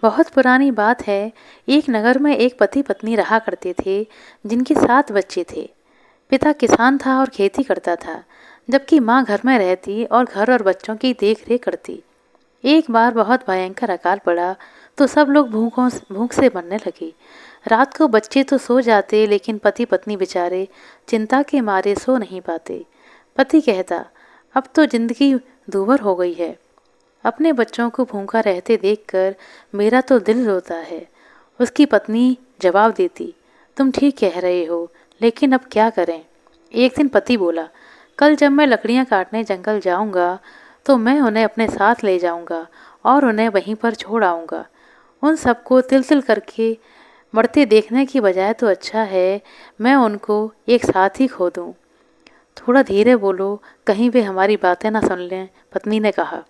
बहुत पुरानी बात है। एक नगर में एक पति पत्नी रहा करते थे, जिनके 7 बच्चे थे। पिता किसान था और खेती करता था, जबकि माँ घर में रहती और घर और बच्चों की देख रेख करती। एक बार बहुत भयंकर अकाल पड़ा, तो सब लोग भूख से मरने लगे। रात को बच्चे तो सो जाते, लेकिन पति पत्नी बेचारे चिंता के मारे सो नहीं पाते। पति कहता, अब तो जिंदगी दूभर हो गई है। अपने बच्चों को भूखा रहते देखकर मेरा तो दिल रोता है। उसकी पत्नी जवाब देती, तुम ठीक कह रहे हो, लेकिन अब क्या करें। एक दिन पति बोला, कल जब मैं लकड़ियां काटने जंगल जाऊंगा, तो मैं उन्हें अपने साथ ले जाऊंगा और उन्हें वहीं पर छोड़ आऊंगा। उन सबको तिल तिल करके मरते देखने की बजाय तो अच्छा है मैं उनको एक साथ ही खो दूं। थोड़ा धीरे बोलो, कहीं वे हमारी बातें ना सुन लें, पत्नी ने कहा।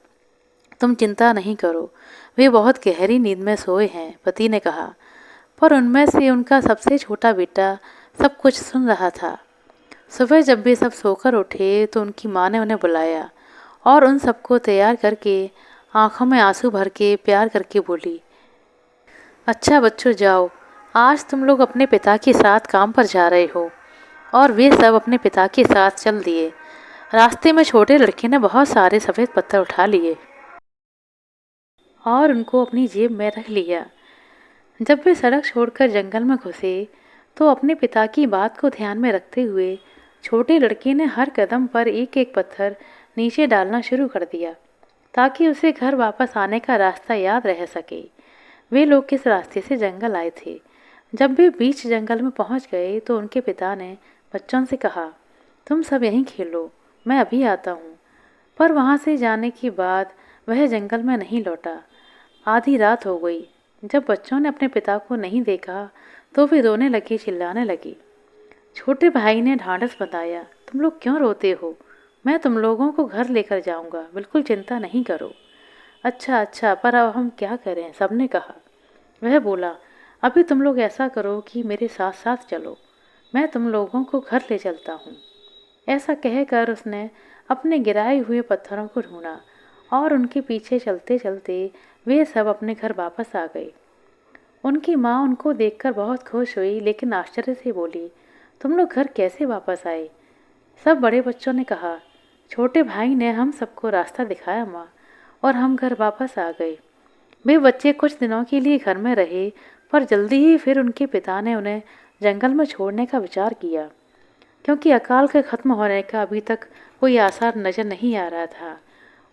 तुम चिंता नहीं करो, वे बहुत गहरी नींद में सोए हैं, पति ने कहा। पर उनमें से उनका सबसे छोटा बेटा सब कुछ सुन रहा था। सुबह जब वे सब सोकर उठे तो उनकी माँ ने उन्हें बुलाया और उन सबको तैयार करके आंखों में आंसू भर के प्यार करके बोली, अच्छा बच्चों जाओ, आज तुम लोग अपने पिता के साथ काम पर जा रहे हो। और वे सब अपने पिता के साथ चल दिए। रास्ते में छोटे लड़के ने बहुत सारे सफ़ेद पत्थर उठा लिए और उनको अपनी जेब में रख लिया। जब वे सड़क छोड़कर जंगल में घुसे, तो अपने पिता की बात को ध्यान में रखते हुए छोटे लड़के ने हर कदम पर एक एक पत्थर नीचे डालना शुरू कर दिया, ताकि उसे घर वापस आने का रास्ता याद रह सके। वे लोग किस रास्ते से जंगल आए थे। जब वे बीच जंगल में पहुंच गए तो उनके पिता ने बच्चों से कहा, तुम सब यहीं खेलो, मैं अभी आता हूँ। पर वहाँ से जाने के बाद वह जंगल में नहीं लौटा। आधी रात हो गई। जब बच्चों ने अपने पिता को नहीं देखा, तो वे रोने लगे, चिल्लाने लगे। छोटे भाई ने ढांढस बंधाया, तुम लोग क्यों रोते हो, मैं तुम लोगों को घर लेकर जाऊंगा, बिल्कुल चिंता नहीं करो। अच्छा अच्छा, पर अब हम क्या करें, सबने कहा। वह बोला, अभी तुम लोग ऐसा करो कि मेरे साथ साथ चलो, मैं तुम लोगों को घर ले चलता हूँ। ऐसा कहकर उसने अपने गिराए हुए पत्थरों को ढूंढा और उनके पीछे चलते चलते वे सब अपने घर वापस आ गए। उनकी माँ उनको देखकर बहुत खुश हुई, लेकिन आश्चर्य से बोली, तुम लोग घर कैसे वापस आए। सब बड़े बच्चों ने कहा, छोटे भाई ने हम सबको रास्ता दिखाया माँ, और हम घर वापस आ गए। वे बच्चे कुछ दिनों के लिए घर में रहे, पर जल्दी ही फिर उनके पिता ने उन्हें जंगल में छोड़ने का विचार किया, क्योंकि अकाल के खत्म होने का अभी तक कोई आसार नजर नहीं आ रहा था।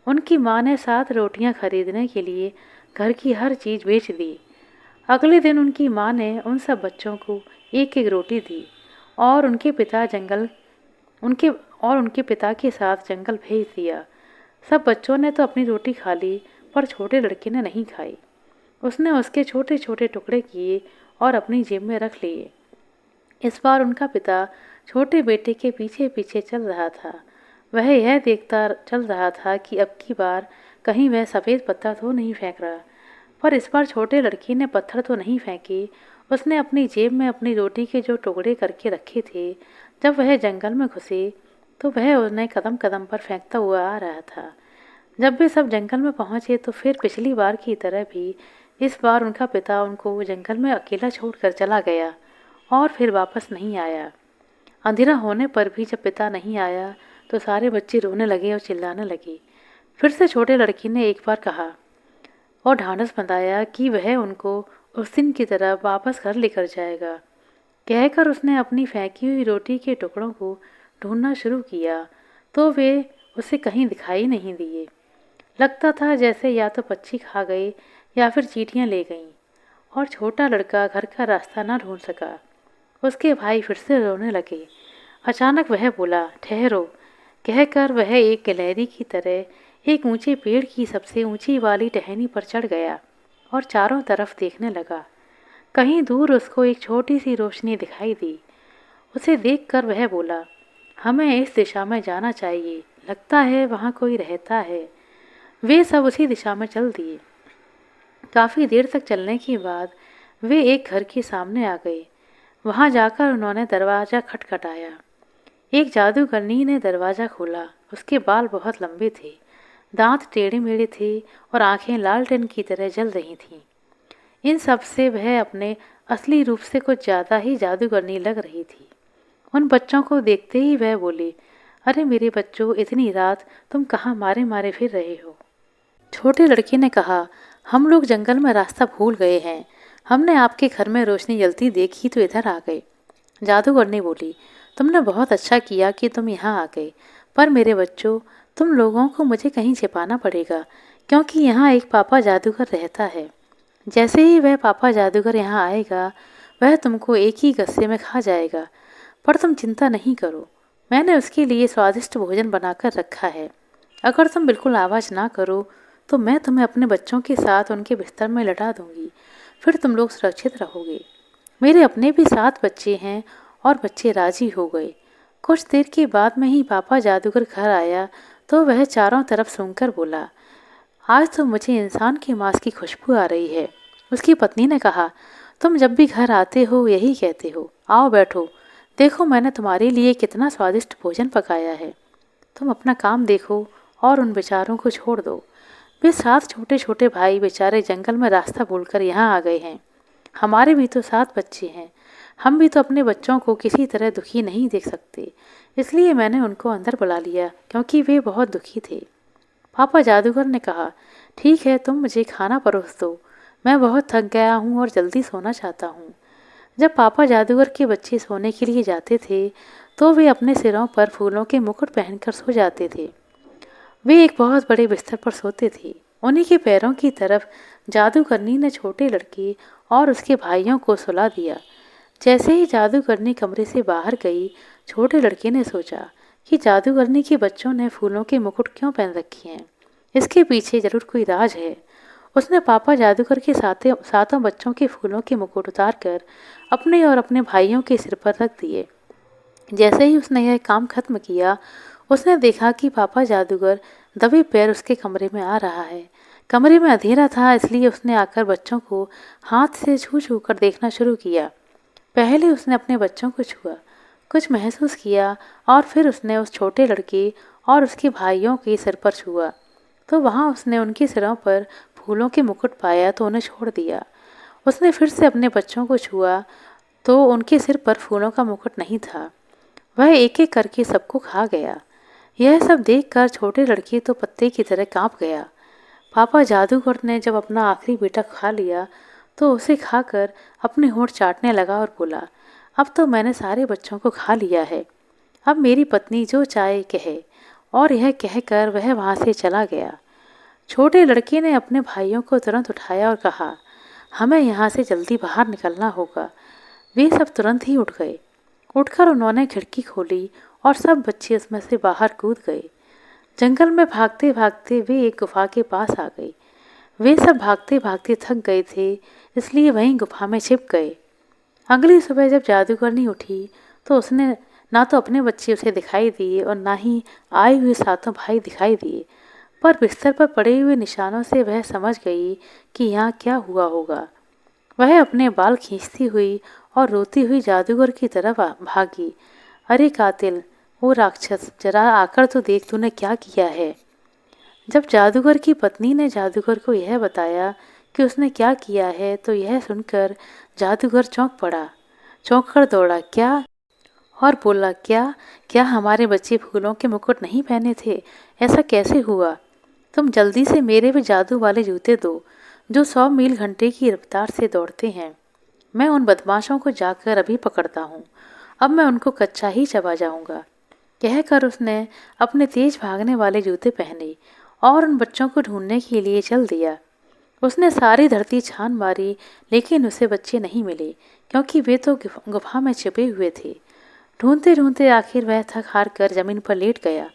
उनकी माँ ने 7 रोटियां खरीदने के लिए घर की हर चीज़ बेच दी। अगले दिन उनकी माँ ने उन सब बच्चों को एक एक रोटी दी और उनके उनके पिता के साथ जंगल भेज दिया। सब बच्चों ने तो अपनी रोटी खा ली, पर छोटे लड़के ने नहीं खाई। उसने उसके छोटे छोटे टुकड़े किए और अपनी जेब में रख लिए। इस बार उनका पिता छोटे बेटे के पीछे पीछे चल रहा था। वह यह देखता चल रहा था कि अब की बार कहीं वह सफ़ेद पत्थर तो नहीं फेंक रहा। पर इस बार छोटे लड़के ने पत्थर तो नहीं फेंके। उसने अपनी जेब में अपनी रोटी के जो टुकड़े करके रखे थे, जब वह जंगल में घुसे तो वह उन्हें कदम कदम पर फेंकता हुआ आ रहा था। जब वे सब जंगल में पहुंचे तो फिर पिछली बार की तरह भी इस बार उनका पिता उनको जंगल में अकेला छोड़कर चला गया और फिर वापस नहीं आया। अंधेरा होने पर भी जब पिता नहीं आया तो सारे बच्चे रोने लगे और चिल्लाने लगे। फिर से छोटे लड़की ने एक बार कहा और ढांढस बंधाया कि वह उनको उस दिन की तरह वापस घर लेकर जाएगा। कहकर उसने अपनी फेंकी हुई रोटी के टुकड़ों को ढूंढना शुरू किया, तो वे उसे कहीं दिखाई नहीं दिए। लगता था जैसे या तो पक्षी खा गए या फिर चींटियां ले गईं, और छोटा लड़का घर का रास्ता ना ढूंढ सका। उसके भाई फिर से रोने लगे। अचानक वह बोला, ठहरो। कहकर वह एक गिलहरी की तरह एक ऊंचे पेड़ की सबसे ऊंची वाली टहनी पर चढ़ गया और चारों तरफ देखने लगा। कहीं दूर उसको एक छोटी सी रोशनी दिखाई दी। उसे देखकर वह बोला, हमें इस दिशा में जाना चाहिए, लगता है वहाँ कोई रहता है। वे सब उसी दिशा में चल दिए। काफ़ी देर तक चलने के बाद वे एक घर के सामने आ गए। वहाँ जाकर उन्होंने दरवाज़ा खटखटाया। एक जादूगरनी ने दरवाज़ा खोला। उसके बाल बहुत लंबे थे, दांत टेढ़े मेढ़े थे और आंखें लालटेन की तरह जल रही थीं। इन सब से वह अपने असली रूप से कुछ ज़्यादा ही जादूगरनी लग रही थी। उन बच्चों को देखते ही वह बोली, अरे मेरे बच्चों, इतनी रात तुम कहाँ मारे मारे फिर रहे हो? छोटे लड़के ने कहा, हम लोग जंगल में रास्ता भूल गए हैं। हमने आपके घर में रोशनी जलती देखी तो इधर आ गए। जादूगरनी बोली, तुमने बहुत अच्छा किया कि तुम यहाँ आ गए, पर मेरे बच्चों, तुम लोगों को मुझे कहीं छिपाना पड़ेगा, क्योंकि यहाँ एक पापा जादूगर रहता है। जैसे ही वह पापा जादूगर यहाँ आएगा, वह तुमको एक ही गस्से में खा जाएगा। पर तुम चिंता नहीं करो, मैंने उसके लिए स्वादिष्ट भोजन बनाकर रखा है। अगर तुम बिल्कुल आवाज़ ना करो तो मैं तुम्हें अपने बच्चों के साथ उनके बिस्तर में लटा दूंगी, फिर तुम लोग सुरक्षित रहोगे। मेरे अपने भी 7 बच्चे हैं और बच्चे राजी हो गए। कुछ देर के बाद में ही पापा जादूगर घर आया तो वह चारों तरफ सूंघकर बोला, आज तो मुझे इंसान के मांस की खुशबू आ रही है। उसकी पत्नी ने कहा, तुम जब भी घर आते हो यही कहते हो, आओ बैठो, देखो मैंने तुम्हारे लिए कितना स्वादिष्ट भोजन पकाया है। तुम अपना काम देखो और उन बेचारों को छोड़ दो। वे 7 छोटे छोटे भाई बेचारे जंगल में रास्ता भूलकर यहाँ आ गए हैं। हमारे भी तो 7 बच्चे हैं। हम भी तो अपने बच्चों को किसी तरह दुखी नहीं देख सकते, इसलिए मैंने उनको अंदर बुला लिया, क्योंकि वे बहुत दुखी थे। पापा जादूगर ने कहा, ठीक है, तुम मुझे खाना परोस दो, मैं बहुत थक गया हूँ और जल्दी सोना चाहता हूँ। जब पापा जादूगर के बच्चे सोने के लिए जाते थे तो वे अपने सिरों पर फूलों के मुकुट पहनकर सो जाते थे। वे एक बहुत बड़े बिस्तर पर सोते थे। उन्हीं के पैरों की तरफ जादूगरनी ने छोटे लड़के और उसके भाइयों को सुला दिया। जैसे ही जादूगरनी कमरे से बाहर गई, छोटे लड़के ने सोचा कि जादूगरनी के बच्चों ने फूलों के मुकुट क्यों पहन रखे हैं। इसके पीछे जरूर कोई राज है। उसने पापा जादूगर के सातों बच्चों के फूलों के मुकुट उतार कर अपने और अपने भाइयों के सिर पर रख दिए। जैसे ही उसने यह काम खत्म किया, उसने देखा कि पापा जादूगर दबे पैर उसके कमरे में आ रहा है। कमरे में अंधेरा था, इसलिए उसने आकर बच्चों को हाथ से छू छू कर देखना शुरू किया। पहले उसने अपने बच्चों को छुआ, कुछ महसूस किया, और फिर उसने उस छोटे लड़के और उसके भाइयों के सिर पर छुआ, तो वहाँ उसने उनके सिरों पर फूलों के मुकुट पाया तो उन्हें छोड़ दिया। उसने फिर से अपने बच्चों को छुआ तो उनके सिर पर फूलों का मुकुट नहीं था। वह एक एक करके सबको खा गया। यह सब देखकर छोटे लड़के तो पत्ते की तरह कांप गया। पापा जादूगर ने जब अपना आखिरी बेटा खा लिया तो उसे खाकर अपने होंठ चाटने लगा और बोला, अब तो मैंने सारे बच्चों को खा लिया है, अब मेरी पत्नी जो चाहे कहे। और यह कहकर वह वहाँ से चला गया। छोटे लड़के ने अपने भाइयों को तुरंत उठाया और कहा, हमें यहाँ से जल्दी बाहर निकलना होगा। वे सब तुरंत ही उठ गए। उठकर उन्होंने खिड़की खोली और सब बच्चे उसमें से बाहर कूद गए। जंगल में भागते भागते वे एक गुफा के पास आ गए। वे सब भागते भागते थक गए थे, इसलिए वहीं गुफा में छिप गए। अगली सुबह जब जादूगरनी उठी तो उसने ना तो अपने बच्चे उसे दिखाई दिए और ना ही आए हुए सातों भाई दिखाई दिए, पर बिस्तर पर पड़े हुए निशानों से वह समझ गई कि यहाँ क्या हुआ होगा। वह अपने बाल खींचती हुई और रोती हुई जादूगर की तरफ भागी। अरे कातिल, वो राक्षस, जरा आकर तो देख तूने क्या किया है। जब जादूगर की पत्नी ने जादूगर को यह बताया कि उसने क्या किया है तो यह सुनकर जादूगर चौंक पड़ा, चौंक कर दौड़ा क्या और बोला, क्या क्या हमारे बच्चे फूलों के मुकुट नहीं पहने थे? ऐसा कैसे हुआ? तुम जल्दी से मेरे भी जादू वाले जूते दो जो 100 मील घंटे की रफ्तार से दौड़ते हैं। मैं उन बदमाशों को जाकर अभी पकड़ता हूँ। अब मैं उनको कच्चा ही चबा जाऊंगा। कहकर उसने अपने तेज भागने वाले जूते पहने और उन बच्चों को ढूंढने के लिए चल दिया। उसने सारी धरती छान मारी, लेकिन उसे बच्चे नहीं मिले, क्योंकि वे तो गुफा में छिपे हुए थे। ढूंढते ढूंढते आखिर वह थक हार कर जमीन पर लेट गया।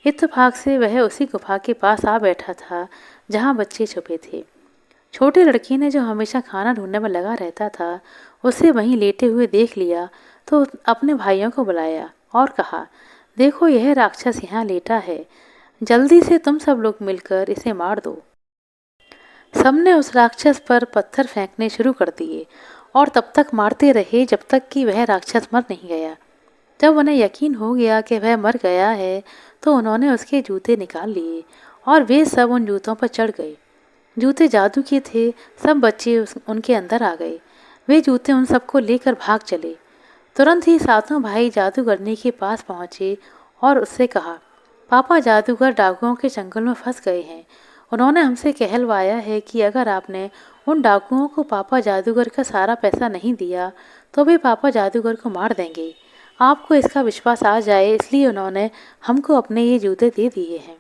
इत्तेफाक से वह उसी गुफा के पास आ बैठा था जहाँ बच्चे छुपे थे। छोटे लड़के ने जो हमेशा खाना ढूंढने में लगा रहता था, उसे वहीं लेटे हुए देख लिया तो अपने भाइयों को बुलाया और कहा, देखो यह राक्षस यहाँ लेटा है, जल्दी से तुम सब लोग मिलकर इसे मार दो। सबने उस राक्षस पर पत्थर फेंकने शुरू कर दिए और तब तक मारते रहे जब तक कि वह राक्षस मर नहीं गया। जब उन्हें यकीन हो गया कि वह मर गया है तो उन्होंने उसके जूते निकाल लिए और वे सब उन जूतों पर चढ़ गए। जूते जादू के थे। सब बच्चे उनके अंदर आ गए। वे जूते उन सबको लेकर भाग चले। तुरंत ही सातों भाई जादूगरनी के पास पहुंचे और उससे कहा, पापा जादूगर डाकुओं के जंगल में फंस गए हैं। उन्होंने हमसे कहलवाया है कि अगर आपने उन डाकुओं को पापा जादूगर का सारा पैसा नहीं दिया तो वे पापा जादूगर को मार देंगे। आपको इसका विश्वास आ जाए इसलिए उन्होंने हमको अपने ये जूते दे दिए हैं।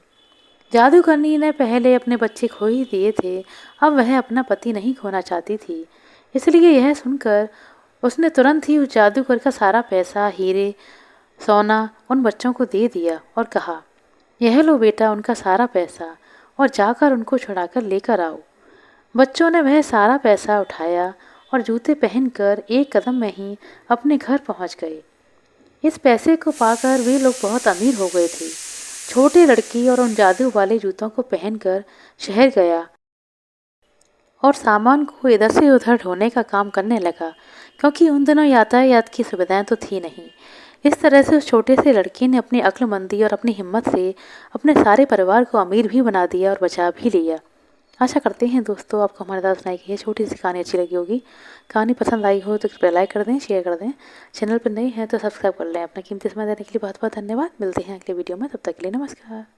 जादूगरनी ने पहले अपने बच्चे खो ही दिए थे, अब वह अपना पति नहीं खोना चाहती थी। इसलिए यह सुनकर उसने तुरंत ही उस जादूगर का सारा पैसा, हीरे, सोना उन बच्चों को दे दिया और कहा, यह लो बेटा उनका सारा पैसा और जाकर उनको छुड़ाकर लेकर आओ। बच्चों ने वह सारा पैसा उठाया और जूते पहनकर एक कदम में ही अपने घर पहुंच गए। इस पैसे को पाकर वे लोग बहुत अमीर हो गए थे। छोटी लड़की और उन जादू वाले जूतों को पहनकर शहर गया और सामान को इधर से उधर ढोने का काम करने लगा, क्योंकि उन दिनों यातायात की सुविधाएं तो थी नहीं। इस तरह से उस छोटे से लड़के ने अपनी अक्लमंदी और अपनी हिम्मत से अपने सारे परिवार को अमीर भी बना दिया और बचा भी लिया। आशा करते हैं दोस्तों आपको हमारे साथ सुनाई की ये छोटी सी कहानी अच्छी लगी होगी। कहानी पसंद आई हो तो इस पर लाइक कर दें, शेयर कर दें। चैनल पर नए हैं तो सब्सक्राइब कर लें। अपना कीमती समय देने के लिए बहुत बहुत धन्यवाद। मिलते हैं अगले वीडियो में, तब तक के लिए नमस्कार।